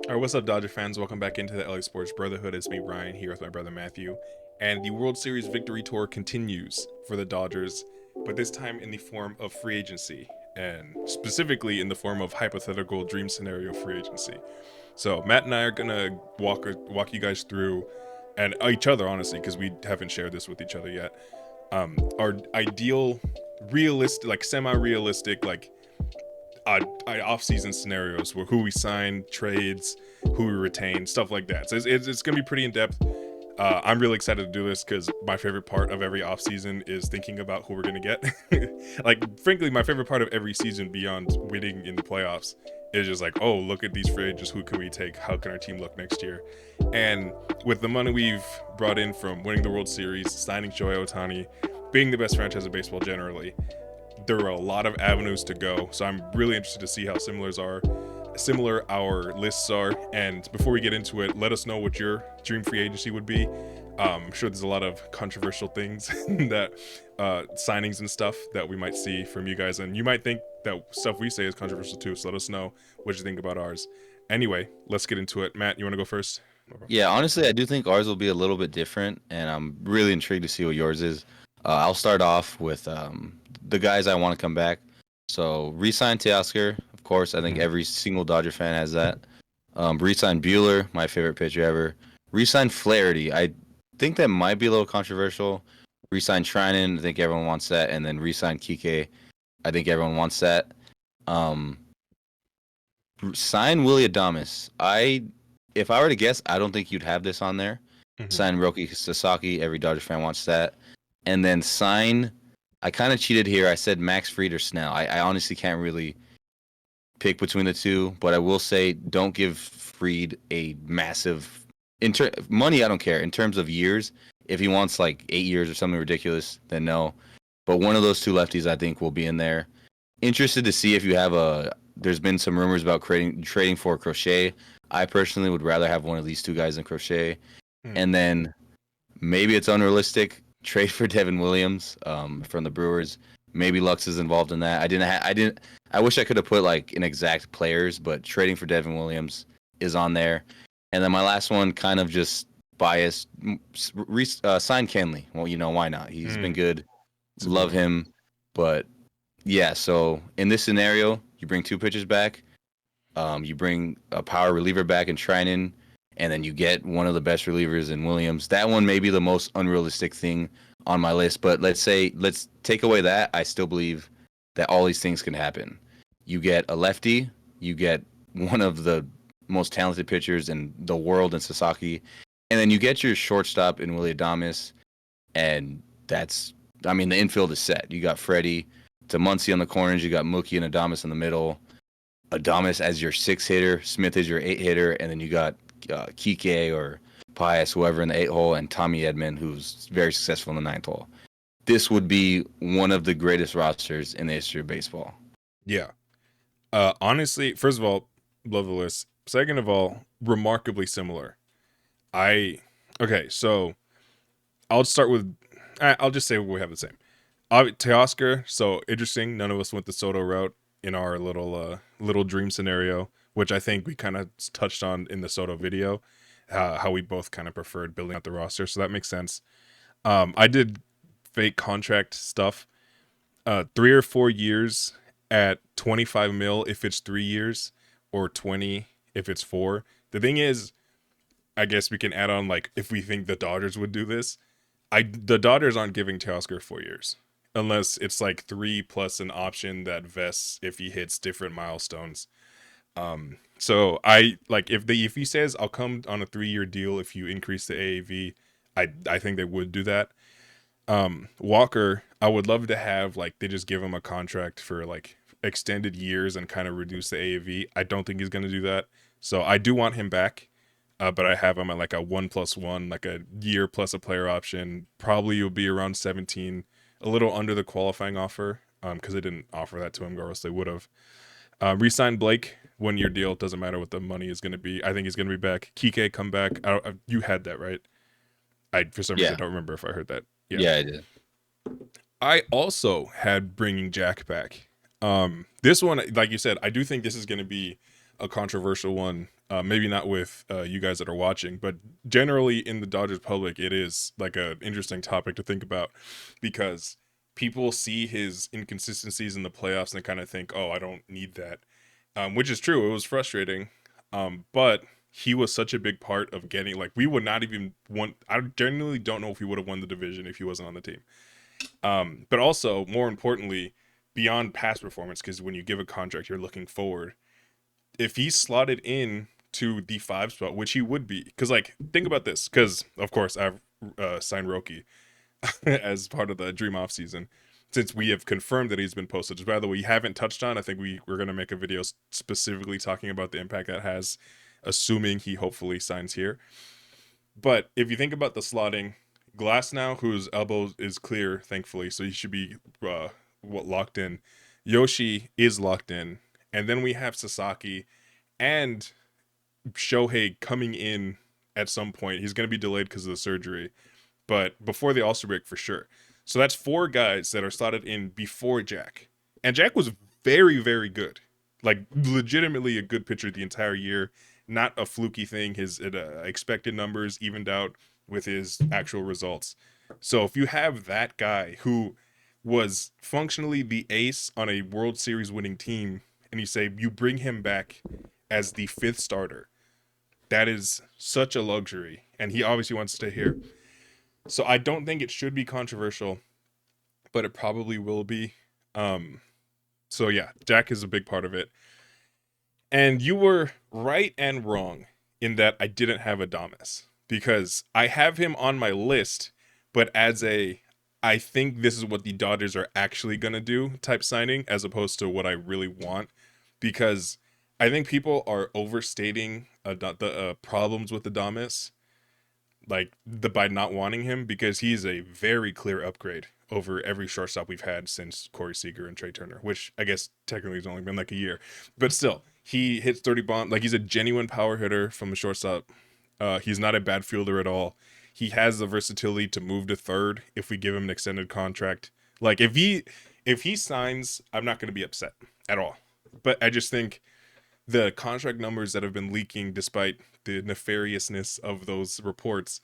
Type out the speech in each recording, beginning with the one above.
All right, what's up, Dodger fans? Welcome back into the LA Sports Brotherhood. It's me, Ryan, here with my brother Matthew. And the World Series victory tour continues for the Dodgers, but this time in the form of free agency, and specifically in the form of hypothetical dream scenario free agency. So Matt and I are gonna walk you guys through, and each other honestly, because we haven't shared this with each other yet. Our ideal, realistic, like semi-realistic, like off-season scenarios where who we sign, trades, who we retain, stuff like that. So it's gonna be pretty in depth. I'm really excited to do this because my favorite part of every offseason is thinking about who we're gonna get. Like, frankly, my favorite part of every season beyond winning in the playoffs is just like, oh, look at these free agents. Who can we take? How can our team look next year? And with the money we've brought in from winning the World Series, signing Shohei Ohtani, being the best franchise of baseball generally, there are a lot of avenues to go. So I'm really interested to see how similar our lists are. And before we get into it, let us know what your dream free agency would be. I'm sure there's a lot of controversial things that signings and stuff that we might see from you guys, and you might think that stuff we say is controversial too. So let us know what you think about ours. Anyway, let's get into it. Matt, you want to go first? Yeah, honestly, I do think ours will be a little bit different, and I'm really intrigued to see what yours is. I'll start off with the guys I want to come back. So, re-sign Teoscar, of course. I think Mhm. every single Dodger fan has that. Re-sign Bueller, my favorite pitcher ever. Re-sign Flaherty. I think that might be a little controversial. Re-sign Trinan. I think everyone wants that, and then re-sign Kike. I think everyone wants that. Um, Sign Willie Adames. If I were to guess, I don't think you'd have this on there. Mhm. Sign Roki Sasaki. Every Dodger fan wants that. And then sign. I kind of cheated here. I said Max Fried or Snell. I honestly can't really pick between the two, but I will say don't give Fried a massive money. I don't care in terms of years. If he wants like 8 years or something ridiculous, then no. But one of those two lefties, I think, will be in there. Interested to see if you have a. There's been some rumors about trading for Crochet. I personally would rather have one of these two guys than Crochet. Mhm. And then maybe it's unrealistic. Trade for Devin Williams from the Brewers. Maybe Lux is involved in that. I didn't. I wish I could have put like an exact players, but trading for Devin Williams is on there. And then my last one, kind of just biased. Sign Kenley. Well, why not? He's been Mhm. good. It's a good Love one. him, but yeah. So in this scenario, you bring two pitchers back. You bring a power reliever back in Trinan, and then you get one of the best relievers in Williams. That one may be the most unrealistic thing on my list, but let's take away that. I still believe that all these things can happen. You get a lefty, you get one of the most talented pitchers in the world in Sasaki, and then you get your shortstop in Willie Adames, and I mean, the infield is set. You got Freddie, to Muncy on the corners, you got Mookie and Adames in the middle. Adames as your six hitter, Smith is your eight hitter, and then you got Kike or Pius, whoever in the eight hole, and Tommy Edman, who's very successful in the ninth hole. This would be one of the greatest rosters in the history of baseball. Yeah. Honestly, first of all, love the list. Second of all, remarkably similar. I okay, so I'll start with. I'll just say we have the same. Teoscar. So interesting. None of us went the Soto route in our little dream scenario, which I think we kind of touched on in the Soto video. How we both kind of preferred building out the roster, so that makes sense. I did fake contract stuff. 3 or 4 years at 25 mil if it's 3 years, or 20 if it's four. The thing is, I guess we can add on like if we think the Dodgers would do this. The Dodgers aren't giving Teoscar 4 years unless it's like three plus an option that vests if he hits different milestones. So I like if he says I'll come on a 3 year deal if you increase the AAV, I think they would do that. Walker, I would love to have like they just give him a contract for like extended years and kind of reduce the AAV. I don't think he's gonna do that. So I do want him back. But I have him at like a 1+1, like a year plus a player option. Probably will be around 17, a little under the qualifying offer, because they didn't offer that to him, or else they would have. Resign Blake, 1 year deal. Doesn't matter what the money is going to be. I think he's going to be back. Kike come back. You had that right. I for some reason Yeah, don't remember if I heard that. Yeah. yeah, I did. I also had bringing Jack back. This one, like you said, I do think this is going to be a controversial one. Maybe not with you guys that are watching, but generally in the Dodgers public, it is like an interesting topic to think about because people see his inconsistencies in the playoffs and they kind of think, "Oh, I don't need that," which is true. It was frustrating, but he was such a big part of getting like we would not even want. I genuinely don't know if he would have won the division if he wasn't on the team. But also, more importantly, beyond past performance, because when you give a contract, you're looking forward. If he's slotted in to the 5 spot, which he would be, because like think about this, because of course I've signed Roki as part of the Dream Off season. Since we have confirmed that he's been posted, which by the way, we haven't touched on. I think we're going to make a video specifically talking about the impact that has, assuming he hopefully signs here. But if you think about the slotting, Glass now, whose elbow is clear, thankfully, so he should be locked in. Yoshi is locked in, and then we have Sasaki and Shohei coming in at some point. He's going to be delayed because of the surgery, but before the All-Star break for sure. So that's 4 guys that are slotted in before Jack, and Jack was very, very good, like legitimately a good pitcher the entire year. Not a fluky thing. His expected numbers evened out with his actual results. So if you have that guy who was functionally the ace on a World Series winning team, and you say you bring him back as the 5th starter, that is such a luxury. And he obviously wants to stay here. So I don't think it should be controversial, but it probably will be. So yeah, Jack is a big part of it. And you were right and wrong in that I didn't have Adames because I have him on my list, but as a I think this is what the Dodgers are actually going to do type signing as opposed to what I really want, because I think people are overstating the problems with Adames, like the by not wanting him, because he's a very clear upgrade over every shortstop we've had since Corey Seager and Trey Turner, which I guess technically has only been like a year, but still he hits 30 bomb. Like he's a genuine power hitter from the shortstop. He's not a bad fielder at all. He has the versatility to move to third if we give him an extended contract. Like if he signs, I'm not going to be upset at all. But I just think the contract numbers that have been leaking, despite the nefariousness of those reports,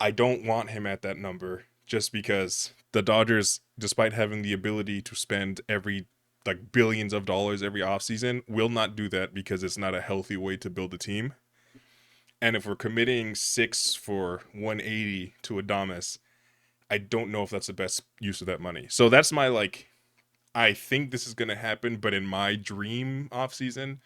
I don't want him at that number just because the Dodgers, despite having the ability to spend every like billions of dollars every offseason, will not do that because it's not a healthy way to build a team. And if we're committing 6 for 180 to Adames, I don't know if that's the best use of that money. So that's my like, I think this is going to happen, but in my dream offseason,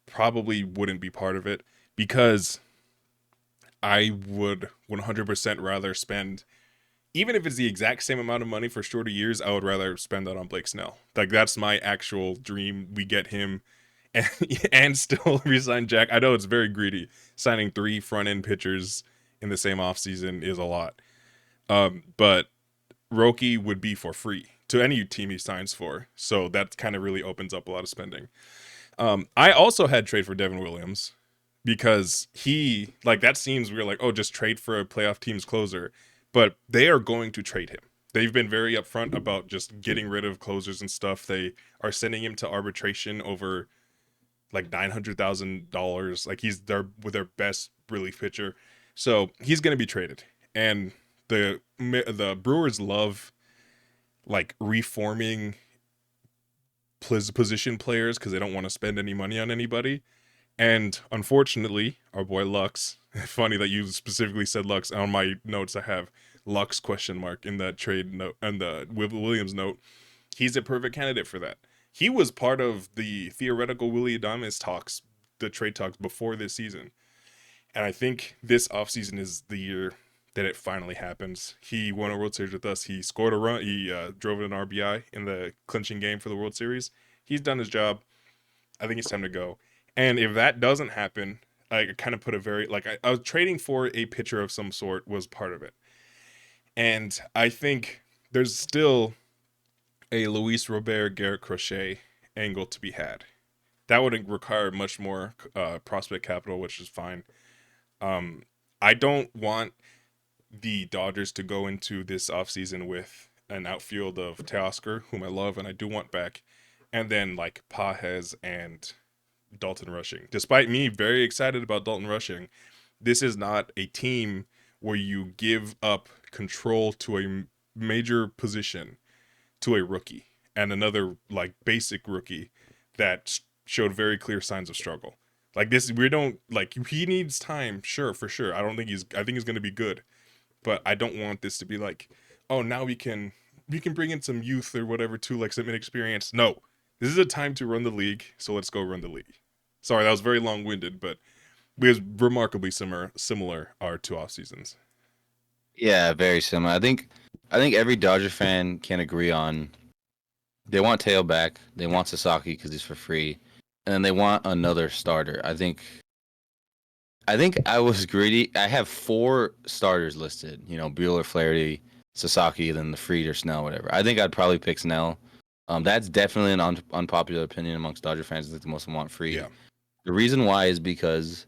probably wouldn't be part of it because I would 100% rather spend, even if it's the exact same amount of money for shorter years, I would rather spend that on Blake Snell. Like that's my actual dream. We get him and, and still resign Jack. I know it's very greedy. Signing 3 front end pitchers in the same offseason is a lot. But Roki would be for free to any team he signs for. So that kind of really opens up a lot of spending. I also had trade for Devin Williams because he, like, that seems weird, like, oh, just trade for a playoff team's closer. But they are going to trade him. They've been very upfront about just getting rid of closers and stuff. They are sending him to arbitration over like $900,000. Like he's with their best relief pitcher. So he's going to be traded. And the Brewers love like reforming position players because they don't want to spend any money on anybody. And unfortunately, our boy Lux, funny that you specifically said Lux. On my notes, I have Lux ? In that trade note and the Williams note. He's a perfect candidate for that. He was part of the theoretical Willie Adames talks, the trade talks before this season. And I think this offseason is the year that it finally happens. He won a World Series with us. He scored a run. He drove an RBI in the clinching game for the World Series. He's done his job. I think it's time to go. And if that doesn't happen, I kind of put a very, like, I was trading for a pitcher of some sort was part of it. And I think there's still a Luis Robert, Garrett Crochet angle to be had. That would require much more prospect capital, which is fine. I don't want the Dodgers to go into this offseason with an outfield of Teoscar, whom I love and I do want back, and then like Pajes and Dalton Rushing. Despite me very excited about Dalton Rushing, this is not a team where you give up control to a major position to a rookie and another like basic rookie that showed very clear signs of struggle. Like this, we don't like he needs time, sure, for sure. I think he's going to be good, but I don't want this to be like, oh, now we can bring in some youth or whatever to like some inexperience. No, this is a time to run the league, so let's go run the league. Sorry, that was very long winded, but we have remarkably similar our two off seasons. Yeah, very similar. I think every Dodger fan can agree on they want Teo back, they want Sasaki because he's for free, and then they want another starter. I think I was greedy. I have 4 starters listed. Bueller, Flaherty, Sasaki, then the Fried or Snell, whatever. I think I'd probably pick Snell. That's definitely an unpopular opinion amongst Dodger fans. I think the most of them want Fried. Yeah, The reason why is because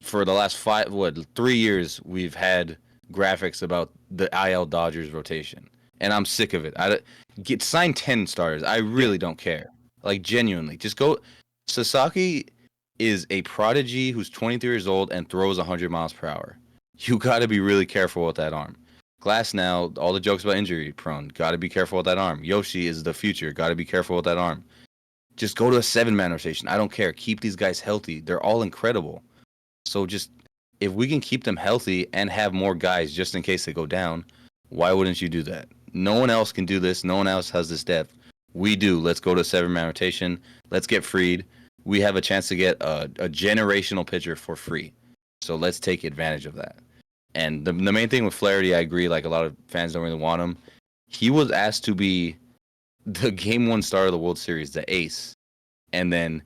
for the last 3 years, we've had graphics about the IL Dodgers rotation, and I'm sick of it. Sign 10 starters. I yeah, really don't care. Like genuinely, just go. Sasaki is a prodigy who's 23 years old and throws 100 miles per hour. You got to be really careful with that arm. Glass now, all the jokes about injury prone. Got to be careful with that arm. Yoshi is the future. Got to be careful with that arm. Just go to a 7-man rotation. I don't care. Keep these guys healthy. They're all incredible. So just if we can keep them healthy and have more guys just in case they go down, why wouldn't you do that? No one else can do this. No one else has this depth. We do. Let's go to a 7-man rotation. Let's get Fried. We have a chance to get a generational pitcher for free. So let's take advantage of that. And the main thing with Flaherty, I agree, like a lot of fans don't really want him. He was asked to be the game one star of the World Series, the ace. And then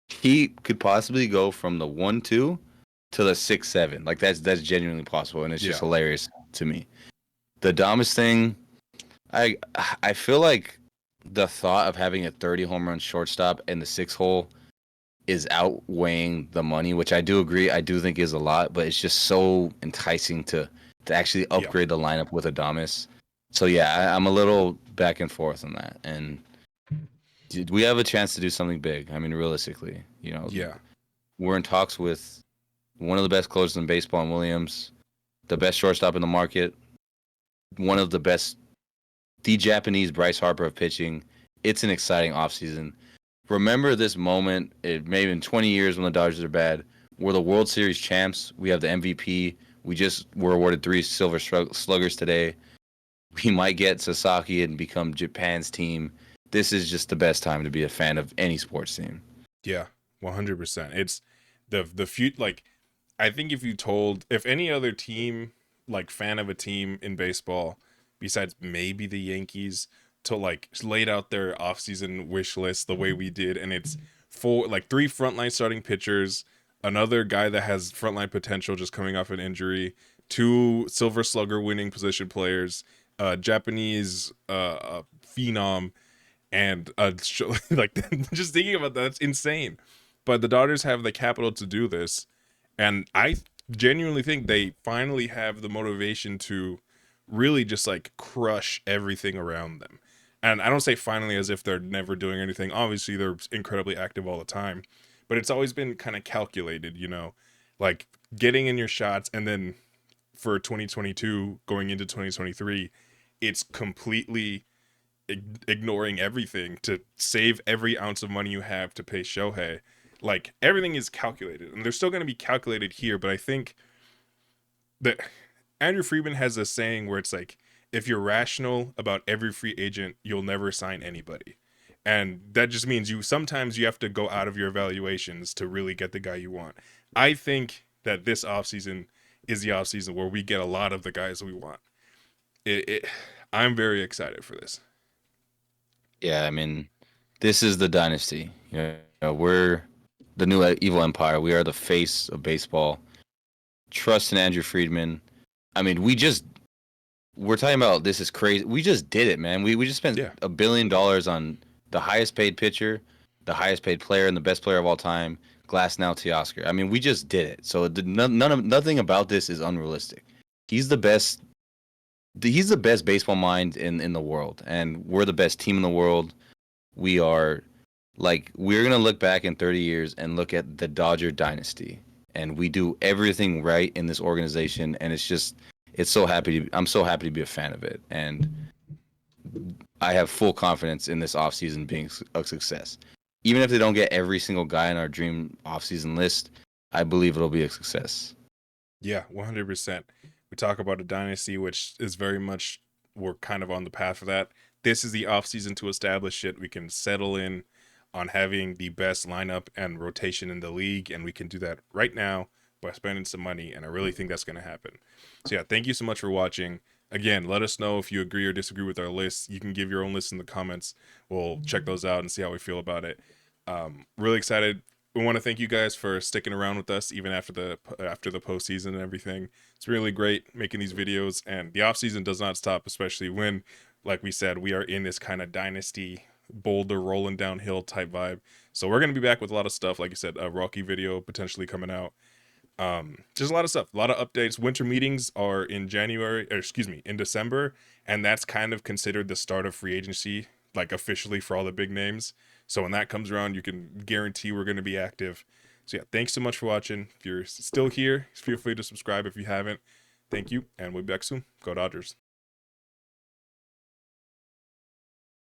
he could possibly go from the 1-2 to the 6-7. Like that's genuinely possible, and it's just yeah, hilarious to me. The Damas thing, I I feel like the thought of having a 30 home run shortstop in the 6 hole is outweighing the money, which I do agree. I do think is a lot, but it's just so enticing to actually yeah, upgrade the lineup with Adames. So yeah, I'm a little back and forth on that. And we have a chance to do something big. I mean, realistically, yeah, we're in talks with one of the best closers in baseball in Williams, the best shortstop in the market, one of the best, the Japanese Bryce Harper of pitching. It's an exciting offseason. Remember this moment, it maybe in 20 years when the Dodgers are bad, we're the World Series champs. We have the MVP. We just were awarded 3 Silver Sluggers today. We might get Sasaki and become Japan's team. This is just the best time to be a fan of any sports team. yeah, 100%. It's the few like I think if any other team like fan of a team in baseball besides maybe the Yankees to like laid out their offseason wish list the way we did, and it's 3 frontline starting pitchers, another guy that has frontline potential just coming off an injury, 2 Silver Slugger winning position players, Japanese phenom, and like just thinking about that, that's insane. But the Dodgers have the capital to do this, and I genuinely think they finally have the motivation to really just like crush everything around them. And I don't say finally as if they're never doing anything. Obviously, they're incredibly active all the time, but it's always been kind of calculated, like getting in your shots, and then for 2022 going into 2023, it's completely ignoring everything to save every ounce of money you have to pay Shohei. Like everything is calculated, and they're still going to be calculated here. But I think that Andrew Friedman has a saying where it's like, if you're rational about every free agent, you'll never sign anybody. And that just means sometimes you have to go out of your evaluations to really get the guy you want. I think that this offseason is the offseason where we get a lot of the guys we want. I'm very excited for this. Yeah, I mean, this is the dynasty. We're the new evil empire. We are the face of baseball. Trust in Andrew Friedman. I mean, we're talking about this is crazy. We just did it, man. We just spent Yeah. $1 billion on the highest paid pitcher, the highest paid player, and the best player of all time, Glass now Teoscar. I mean, we just did it. So nothing about this is unrealistic. He's the best. He's the best baseball mind in the world, and we're the best team in the world. We are Like we're gonna look back in 30 years and look at the Dodger dynasty, and we do everything right in this organization, and I'm so happy to be a fan of it, and I have full confidence in this offseason being a success. Even if they don't get every single guy in our dream offseason list, I believe it'll be a success. Yeah, 100%. We talk about a dynasty, which is very much, we're kind of on the path of that. This is the offseason to establish it. We can settle in on having the best lineup and rotation in the league, and we can do that right now by spending some money, and I really think that's going to happen. So, yeah, thank you so much for watching. Again, let us know if you agree or disagree with our list. You can give your own list in the comments. We'll check those out and see how we feel about it. Really excited. We want to thank you guys for sticking around with us even after the postseason and everything. It's really great making these videos, and the off season does not stop, especially when, like we said, we are in this kind of dynasty boulder rolling downhill type vibe. So we're gonna be back with a lot of stuff, like you said, a Rocky video potentially coming out. Just a lot of stuff, a lot of updates. Winter meetings are in January, or excuse me, in December, and that's kind of considered the start of free agency, like officially for all the big names. So when that comes around, you can guarantee we're going to be active. So yeah, thanks so much for watching. If you're still here, feel free to subscribe if you haven't. Thank you, and we'll be back soon. Go Dodgers.